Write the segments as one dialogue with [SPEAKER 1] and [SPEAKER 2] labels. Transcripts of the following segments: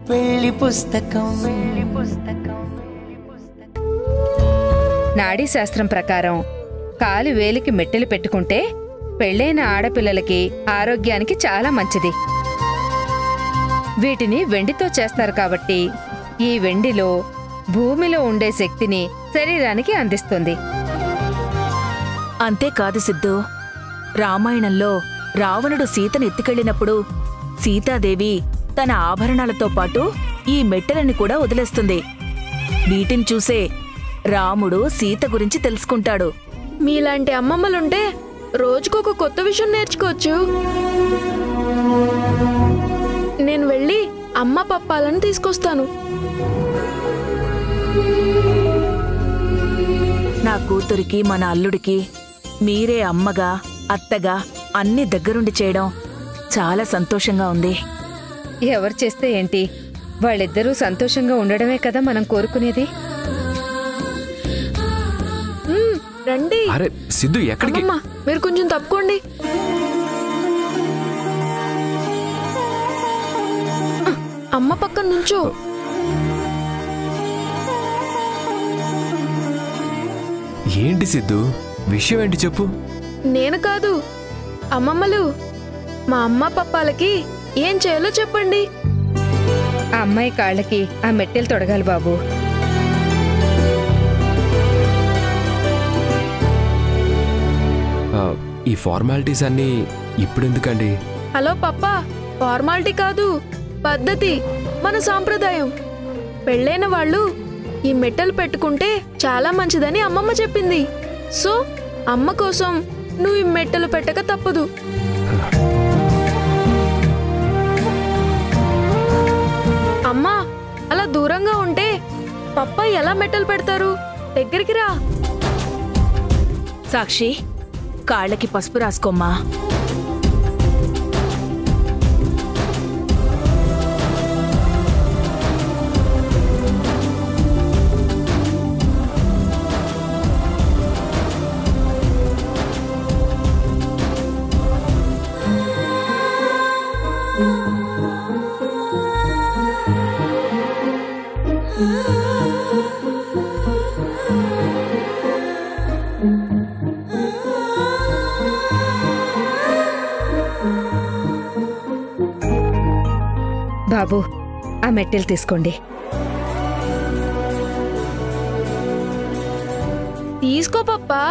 [SPEAKER 1] పెళ్లి పుస్తకం.
[SPEAKER 2] నాడీ శాస్త్రం ప్రకారం కాలి వేలికి మెట్టెలు పెట్టుకుంటే పెళ్ళైన ఆడపిల్లలకి ఆరోగ్యానికి చాలా మంచిది. వీటిని వెండితో చేస్తారు కాబట్టి ఈ వెండిలో భూమిలో ఉండే శక్తిని శరీరానికి అందిస్తుంది.
[SPEAKER 3] అంతేకాదు సిద్ధు, రామాయణంలో రావణుడు సీతను ఎత్తుకెళ్లినప్పుడు సీతాదేవి తన ఆభరణాలతో పాటు ఈ మెట్టెలని కూడా వదిలేస్తుంది. వీటిని చూసే రాముడు సీత గురించి తెలుసుకుంటాడు.
[SPEAKER 4] మీలాంటి అమ్మమ్మలుంటే రోజుకొక కొత్త విషయం నేర్చుకోవచ్చు. నేను వెళ్ళి అమ్మ పప్పాలను తీసుకొస్తాను.
[SPEAKER 3] నా కూతురికి మన అల్లుడికి మీరే అమ్మగా అత్తగా అన్ని దగ్గరుండి చేయడం చాలా సంతోషంగా ఉంది.
[SPEAKER 2] ఎవరు చేస్తే ఏంటి, వాళ్ళిద్దరూ సంతోషంగా ఉండడమే కదా మనం కోరుకునేది.
[SPEAKER 4] రండి.
[SPEAKER 5] అరే సిద్ధు, ఎక్కడికి?
[SPEAKER 4] అమ్మమ్మ, మీరు కొంచెం తప్పుకోండి. అమ్మ పక్కన నుంచో.
[SPEAKER 5] ఏంటి సిద్ధు, విషయం ఏంటి చెప్పు.
[SPEAKER 4] నేను కాదు, అమ్మమ్మలు. మా అమ్మ పప్పాలకి ఏం చేయాలో చెప్పండి.
[SPEAKER 2] ఆ అమ్మాయి కాళ్ళకి ఆ మెట్టెలు తొడగాలి బాబు.
[SPEAKER 5] ఈ ఫార్మాలిటీస్ అన్నీ ఇప్పుడెందుకండి?
[SPEAKER 4] హలో పప్పా, ఫార్మాలిటీ కాదు, పద్ధతి, మన సాంప్రదాయం. పెళ్ళైన వాళ్ళు ఈ మెట్టలు పెట్టుకుంటే చాలా మంచిదని అమ్మమ్మ చెప్పింది. సో అమ్మ కోసం నువ్వు ఈ మెట్టలు పెట్టక తప్పదు. అమ్మా, అలా దూరంగా ఉంటే పప్పా ఎలా మెట్టలు పెడతారు? దగ్గరికి రా.
[SPEAKER 3] సాక్షి, కాళ్ళకి పసుపు రాసుకోమ్మా.
[SPEAKER 2] బాబు, ఆ మెట్టెలు తీసుకోండి.
[SPEAKER 4] తీసుకో పప్పా,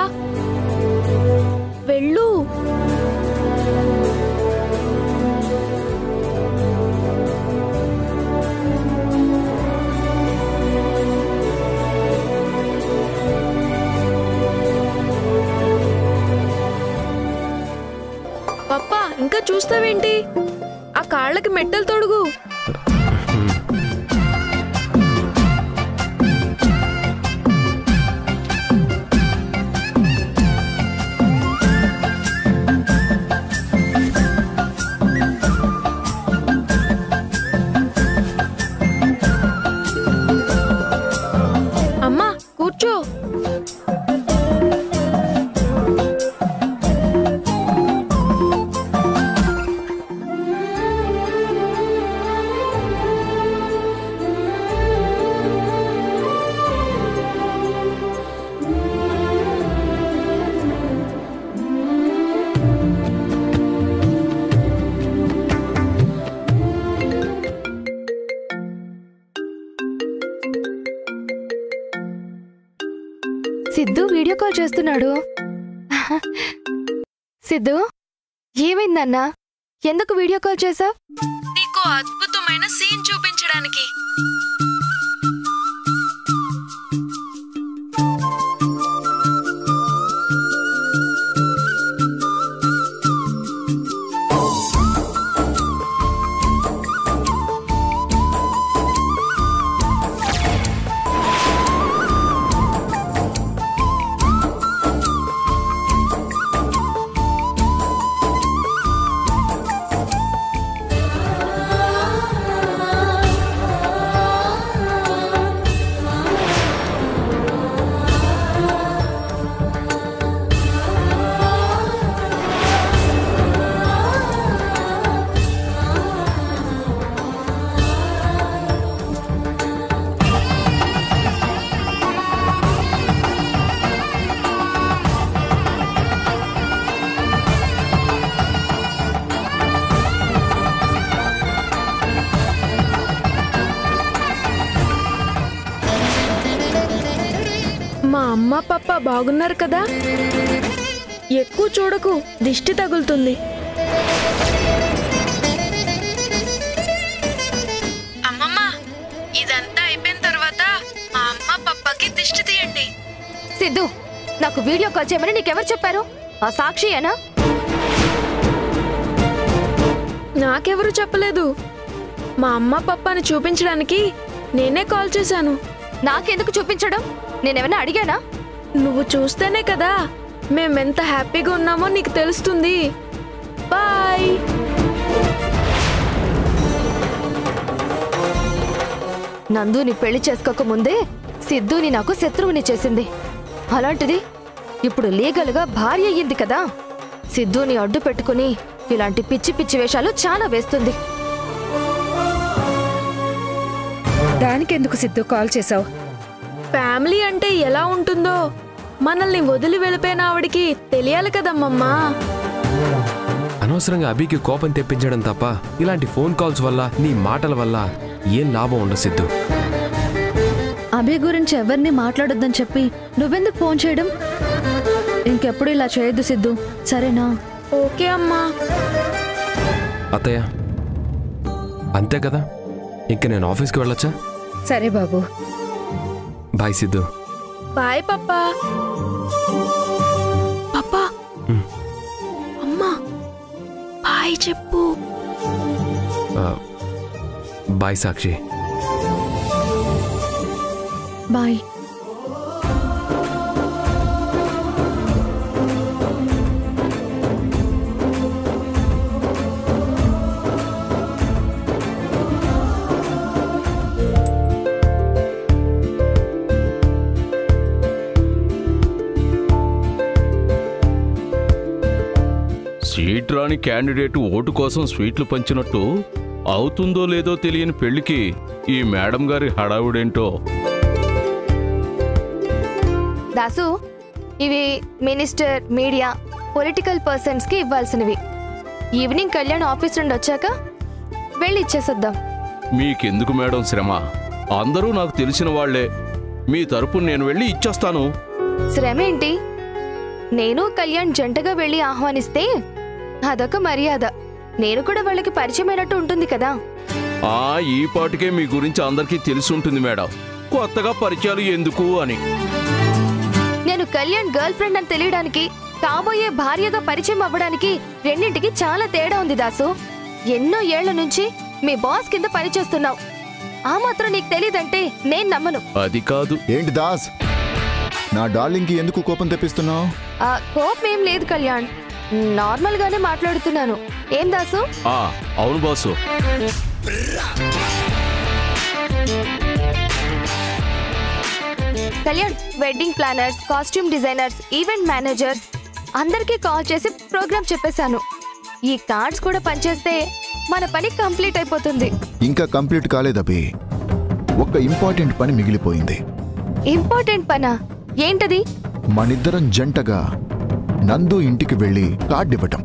[SPEAKER 4] వెళ్ళు. పప్పా, ఇంకా చూస్తావేంటి? ఆ కాళ్ళకి మెట్టలు తొడుగు. అమ్మా, కూర్చో.
[SPEAKER 6] సిద్ధు వీడియో కాల్ చేస్తున్నాడు. సిద్ధు, ఏమైందన్నా? ఎందుకు వీడియో కాల్ చేసావ్?
[SPEAKER 4] నీకు అద్భుతమైన సీన్ చూపించడానికి. అమ్మ పప్ప బాగున్నారు కదా? ఎక్కువ చూడకు, దిష్టి తగులుతుంది. అమ్మమ్మ, ఇదంతా అయిపోయిన తర్వాత మా అమ్మ పప్పకి దిష్టి తీయండి.
[SPEAKER 6] సిద్ధు, నాకు వీడియో కాల్ చేయమని నీకెవరు చెప్పారు? ఆ సాక్షియేనా?
[SPEAKER 4] నాకెవరు చెప్పలేదు. మా అమ్మ పప్పని చూపించడానికి నేనే కాల్ చేశాను.
[SPEAKER 6] నాకెందుకు చూపించడం? నేనేమైనా అడిగానా?
[SPEAKER 4] నువ్వు చూస్తేనే కదా మేమెంత హ్యాపీగా ఉన్నామో నీకు తెలుస్తుంది. బాయ్.
[SPEAKER 6] నందుని పెళ్లి చేసుకోక ముందే సిద్ధుని నాకు శత్రువుని చేసింది. అలాంటిది ఇప్పుడు లీగల్గా భార్య అయ్యింది కదా. సిద్ధుని అడ్డు పెట్టుకుని ఇలాంటి పిచ్చి పిచ్చి వేషాలు చాలా వేస్తుంది.
[SPEAKER 2] దానికెందుకు సిద్ధు కాల్ చేసావు?
[SPEAKER 4] ఫ్యామిలీ అంటే ఎలా ఉంటుందో మనల్ని వదిలి వెళ్ళిపోయిన ఆవిడికి తెలియాలి కదమ్మమ్మా.
[SPEAKER 5] అనవసరంగా అభికి కోపం తెప్పించడం తప్ప ఇలాంటి ఫోన్ కాల్స్ వల్ల నీ మాటల వల్ల ఏం లాభం ఉండదు సిద్ధు.
[SPEAKER 1] అభి గురించి ఎవరిని మాట్లాడొద్దని చెప్పి నువ్వెందుకు ఫోన్ చేయడం? ఇంకెప్పుడు ఇలా చేయొద్దు సిద్ధు, సరేనా?
[SPEAKER 4] ఓకే అమ్మా.
[SPEAKER 5] అత్తయ్య, అంతే కదా, ఇంక నేను ఆఫీస్కి వెళ్ళొచ్చా?
[SPEAKER 2] సరే బాబు.
[SPEAKER 5] బాయ్ సిద్ధు.
[SPEAKER 4] బాయ్ పప్పా. పప్పా, అమ్మా బాయ్ చెప్పు.
[SPEAKER 5] బాయ్ సాక్షి.
[SPEAKER 1] బాయ్.
[SPEAKER 7] సీట్ రాని క్యాండిడేట్ ఓటు కోసం స్వీట్లు పంచినట్టు అవుతుందో లేదో తెలియని పెళ్లికి ఈ మేడం గారి హడావుడేంటో.
[SPEAKER 6] దాసు, ఇవి మినిస్టర్, మీడియా, పొలిటికల్ పర్సన్స్ కి ఇవ్వాల్సినవి. ఈవినింగ్ కళ్యాణ్ ఆఫీస్ నుండి వచ్చాక వెళ్ళి ఇచ్చేసొద్దాం.
[SPEAKER 7] మీకెందుకు మేడం శ్రమ? అందరూ నాకు తెలిసిన వాళ్లే. మీ తరపున నేను వెళ్ళి ఇచ్చేస్తాను.
[SPEAKER 6] శ్రమ ఏంటి? నేను కళ్యాణ్ జంటగా వెళ్ళి ఆహ్వానిస్తే అదొక మర్యాద. నేను కూడా వాళ్ళకి పరిచయమైనట్టు ఉంటుంది కదా.
[SPEAKER 7] ఈ పాటికే మీ గురించి అందరికీ తెలిసి ఉంటుంది మేడం. కొత్తగా పరిచయాలు ఎందుకు అని.
[SPEAKER 6] నేను కళ్యాణ్ గర్ల్ ఫ్రెండ్ అని తెలియడానికి, కాబోయే భార్యగా పరిచయం అవ్వడానికి రెండింటికి చాలా తేడా ఉంది దాసు. ఎన్నో ఏళ్ల నుంచి మీ బాస్ కింద పనిచేస్తున్నావు. ఆ మాత్రం నీకు తెలీదంటే నేను నమ్మను.
[SPEAKER 7] అది కాదు.
[SPEAKER 8] ఏంటి దాస్, నా డార్లింగ్ కి ఎందుకు కోపం తెప్పిస్తున్నావు?
[SPEAKER 6] కోపం ఏం లేదు కళ్యాణ్, నార్మల్ గానే మాట్లాడుతున్నాను. ఏం దాసు?
[SPEAKER 7] అవును boss.
[SPEAKER 6] Kalyan wedding planners, costume designers, event managers అందరికీ కాల్ చేసి ప్రోగ్రామ్ చెప్పేశాను. ఈ కార్డ్స్ కూడా పనిచేస్తే మన పని కంప్లీట్ అయిపోతుంది.
[SPEAKER 8] ఇంకా కంప్లీట్ కాలేదబి, ఒక ఇంపార్టెంట్ పని మిగిలిపోయింది.
[SPEAKER 6] ఇంపార్టెంట్ పనా? ఏంటది?
[SPEAKER 8] మనిద్దరం జంటగా నందు ఇంటికి వెళ్ళి కార్డు ఇవ్వటం.